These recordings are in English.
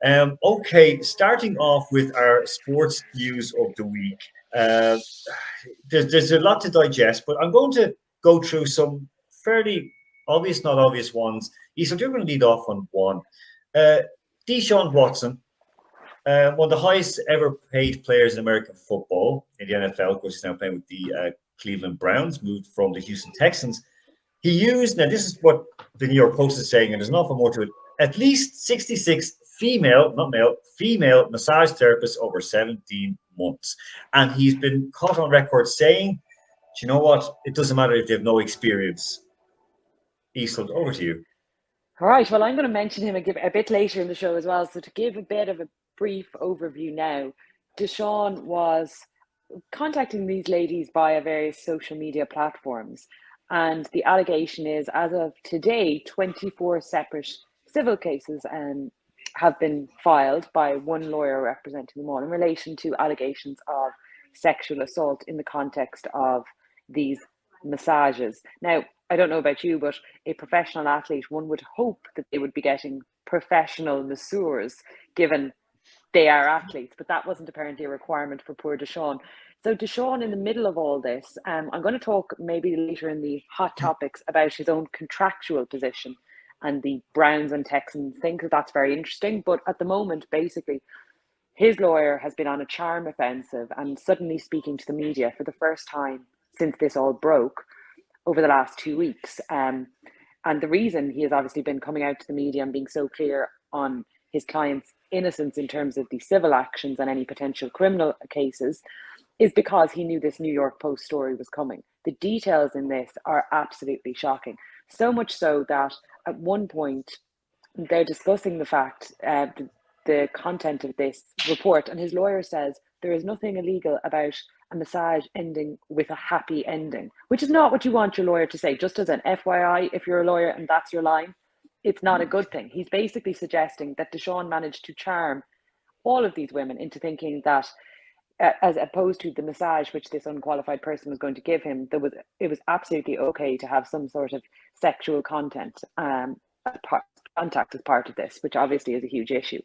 Okay, starting off with our sports news of the week. Uh, there's a lot to digest, but I'm going to go through some fairly obvious, not obvious ones. So you're going to lead off on one. Uh, Deshaun Watson, one of the highest ever paid players in American football in the NFL, of course, he's now playing with the Cleveland Browns, moved from the Houston Texans. He used, now this is what the New York Post is saying, and there's an awful more to it, at least 66 female, not male, female massage therapists over 17 months. And he's been caught on record saying, do you know what? It doesn't matter if they have no experience. Eastland, over to you. All right, well, I'm going to mention him a bit later in the show as well. So to give a bit of a brief overview now, Deshaun was contacting these ladies via various social media platforms. And the allegation is, as of today, 24 separate civil cases have been filed by one lawyer representing them all in relation to allegations of sexual assault in the context of these massages. Now, I don't know about you, but a professional athlete, one would hope that they would be getting professional masseurs, given they are athletes, but that wasn't apparently a requirement for poor Deshaun. So Deshaun, in the middle of all this, I'm going to talk maybe later in the hot topics about his own contractual position and the Browns and Texans think that that's very interesting. But at the moment, basically, his lawyer has been on a charm offensive and suddenly speaking to the media for the first time since this all broke over the last 2 weeks. And the reason he has obviously been coming out to the media and being so clear on his client's innocence in terms of the civil actions and any potential criminal cases is because he knew this New York Post story was coming. The details in this are absolutely shocking. So much so that at one point they're discussing the fact, the content of this report, and his lawyer says there is nothing illegal about a massage ending with a happy ending, which is not what you want your lawyer to say. Just as an FYI, if you're a lawyer and that's your line, it's not a good thing. He's basically suggesting that Deshaun managed to charm all of these women into thinking that, as opposed to the massage which this unqualified person was going to give him, it was absolutely okay to have some sort of sexual contact as part of this, which obviously is a huge issue.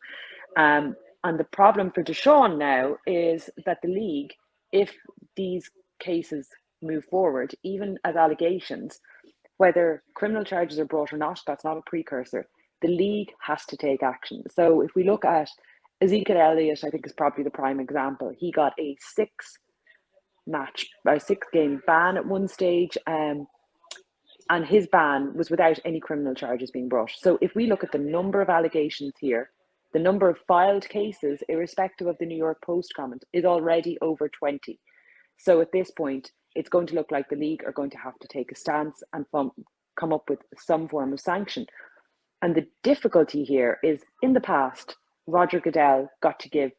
And the problem for Deshaun now is that the league, if these cases move forward, even as allegations, whether criminal charges are brought or not, that's not a precursor. The league has to take action. So if we look at Ezekiel Elliott, I think is probably the prime example. He got a 6-game ban at one stage, and his ban was without any criminal charges being brought. So if we look at the number of allegations here, the number of filed cases, irrespective of the New York Post comment, is already over 20. So at this point, it's going to look like the league are going to have to take a stance and come up with some form of sanction. And the difficulty here is, in the past, Roger Goodell got to give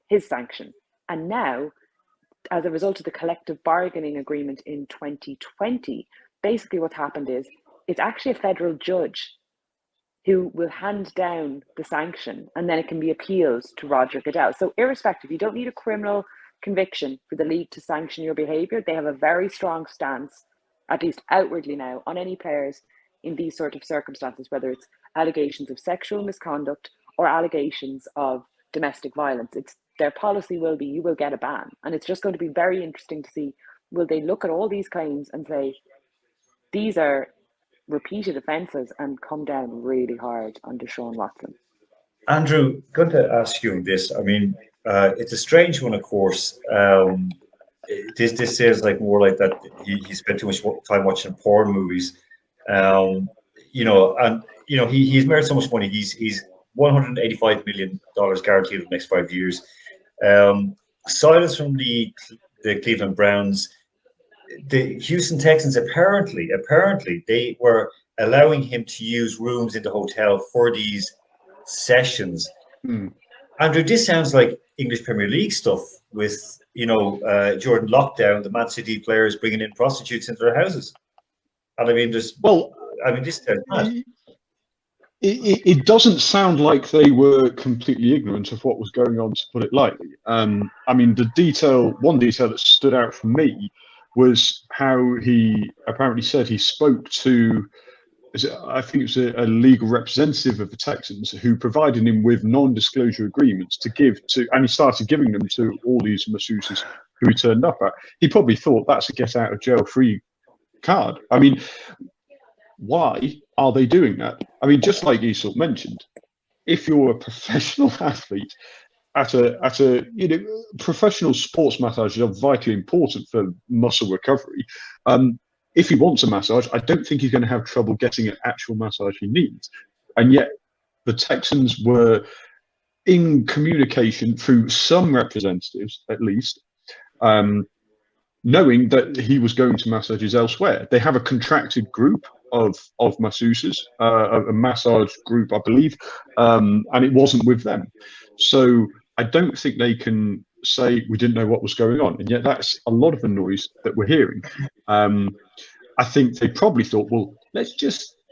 his sanction. And now, as a result of the collective bargaining agreement in 2020, basically what's happened is it's actually a federal judge who will hand down the sanction, and then it can be appealed to Roger Goodell. So irrespective, you don't need a criminal conviction for the league to sanction your behaviour. They have a very strong stance, at least outwardly now, on any players in these sort of circumstances, whether it's allegations of sexual misconduct or allegations of domestic violence. It's their policy will be, you will get a ban. And it's just going to be very interesting to see, will they look at all these claims and say, these are repeated offences, and come down really hard on Deshaun Watson? Andrew, going to ask you this. I mean, it's a strange one, of course. This is like more like that. He spent too much time watching porn movies, and he's made so much money. He's $185 million guaranteed for the next 5 years. Silence from the Cleveland Browns. The Houston Texans apparently they were allowing him to use rooms in the hotel for these sessions. Andrew, this sounds like English Premier League stuff with Jordan Lockdown, the Man City players bringing in prostitutes into their houses. And I mean, this sounds mad. It doesn't sound like they were completely ignorant of what was going on, to put it lightly. I mean, one detail that stood out for me was how he apparently said he spoke to I think it was a legal representative of the Texans who provided him with non-disclosure agreements to give to, and he started giving them to all these masseuses who he turned up at. He probably thought that's a get out of jail free card. I mean, why are they doing that? I mean, just like Esau mentioned, if you're a professional athlete at a professional sports massages are vitally important for muscle recovery. If he wants a massage, I don't think he's going to have trouble getting an actual massage he needs. And yet the Texans were in communication through some representatives, at least, knowing that he was going to massages elsewhere. They have a contracted group of masseuses, a massage group, I believe, and it wasn't with them. So I don't think they can say we didn't know what was going on, and yet that's a lot of the noise that we're hearing. I think they probably thought, well,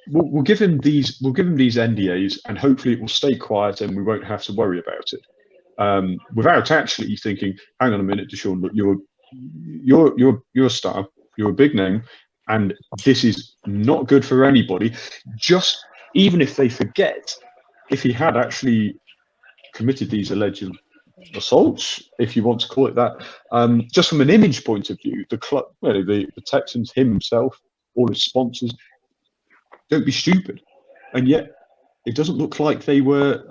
we'll give him these NDAs, and hopefully it will stay quiet, and we won't have to worry about it. Without actually thinking, hang on a minute, Deshaun, look, you're a star, you're a big name, and this is not good for anybody. Just even if they forget, if he had actually committed these alleged assaults, if you want to call it that, just from an image point of view, the club, the Texans, himself, all his sponsors, don't be stupid. And yet, it doesn't look like they were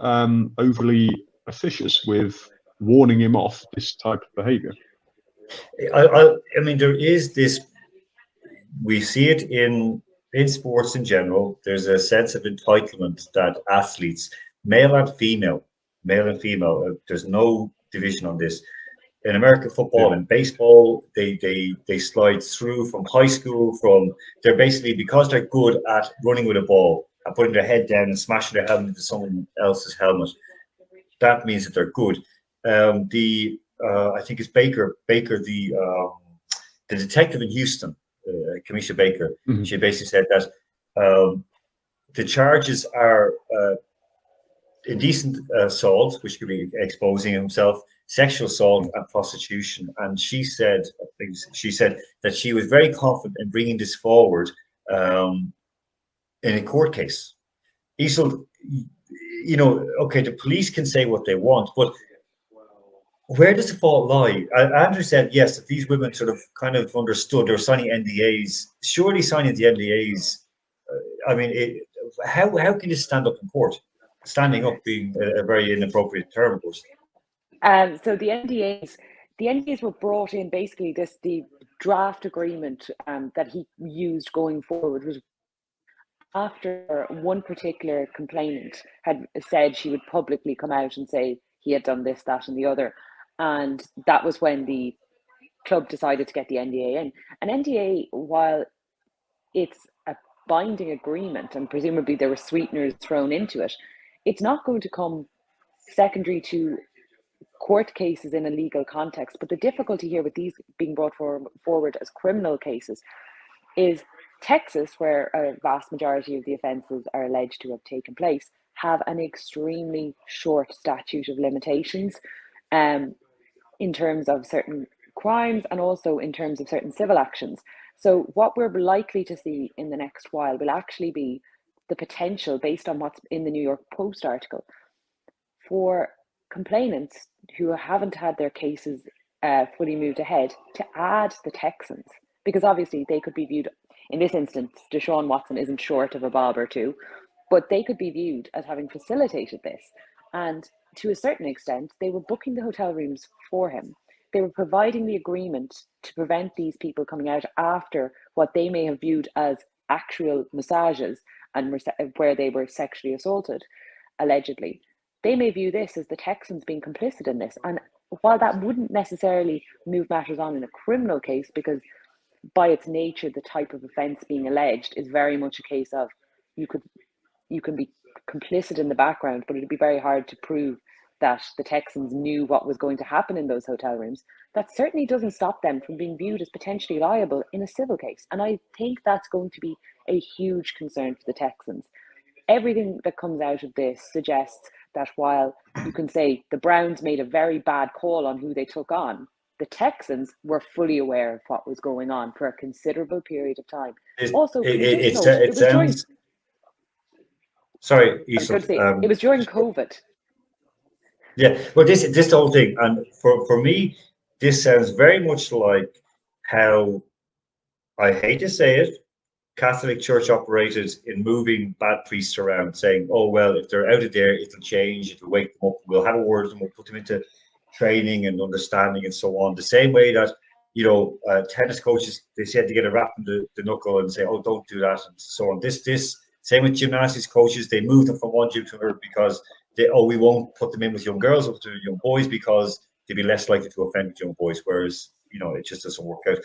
overly officious with warning him off this type of behaviour. I mean, there is this. We see it in sports in general. There's a sense of entitlement that athletes, male and female, there's no division on this. In American football and baseball, they slide through from high school. They're basically, because they're good at running with a ball and putting their head down and smashing their helmet into someone else's helmet. That means that they're good. I think it's Baker, the detective in Houston, Kamisha Baker. Mm-hmm. She basically said that the charges are indecent assault, which could be exposing himself, sexual assault, and prostitution. And she said that she was very confident in bringing this forward in a court case. So, okay, the police can say what they want, but where does the fault lie? Andrew said, yes, that these women sort of kind of understood they were signing NDAs. Surely signing the NDAs, how can you stand up in court? Standing up being a very inappropriate term, of course. So the NDAs were brought in, basically the draft agreement that he used going forward was after one particular complainant had said she would publicly come out and say he had done this, that, and the other. And that was when the club decided to get the NDA in. An NDA, while it's a binding agreement, and presumably there were sweeteners thrown into it, it's not going to come secondary to court cases in a legal context. But the difficulty here with these being brought forward as criminal cases is Texas, where a vast majority of the offences are alleged to have taken place, have an extremely short statute of limitations in terms of certain crimes and also in terms of certain civil actions. So what we're likely to see in the next while will actually be the potential, based on what's in the New York Post article, for complainants who haven't had their cases fully moved ahead to add the Texans, because obviously they could be viewed, in this instance, Deshaun Watson isn't short of a bob or two, but they could be viewed as having facilitated this. And to a certain extent, they were booking the hotel rooms for him. They were providing the agreement to prevent these people coming out after what they may have viewed as actual massages and where they were sexually assaulted, allegedly. They may view this as the Texans being complicit in this. And while that wouldn't necessarily move matters on in a criminal case, because by its nature, the type of offence being alleged is very much a case of you can be complicit in the background, but it'd be very hard to prove that the Texans knew what was going to happen in those hotel rooms. That certainly doesn't stop them from being viewed as potentially liable in a civil case. And I think that's going to be a huge concern for the Texans. Everything that comes out of this suggests that while you can say the Browns made a very bad call on who they took on, the Texans were fully aware of what was going on for a considerable period of time. It sounds Sorry, I was going to Yusuf. say it was during COVID. Yeah, but this whole thing, and for me, this sounds very much like how, I hate to say it, Catholic Church operated in moving bad priests around, saying, "Oh well, if they're out of there, it'll change. It'll wake them up. We'll have a word with them. We'll put them into training and understanding and so on." The same way that tennis coaches, they said to get a rap in the knuckle and say, "Oh, don't do that," and so on. This same with gymnastics coaches. They move them from one gym to another because we won't put them in with young girls or with young boys because they'd be less likely to offend young boys. Whereas it just doesn't work out.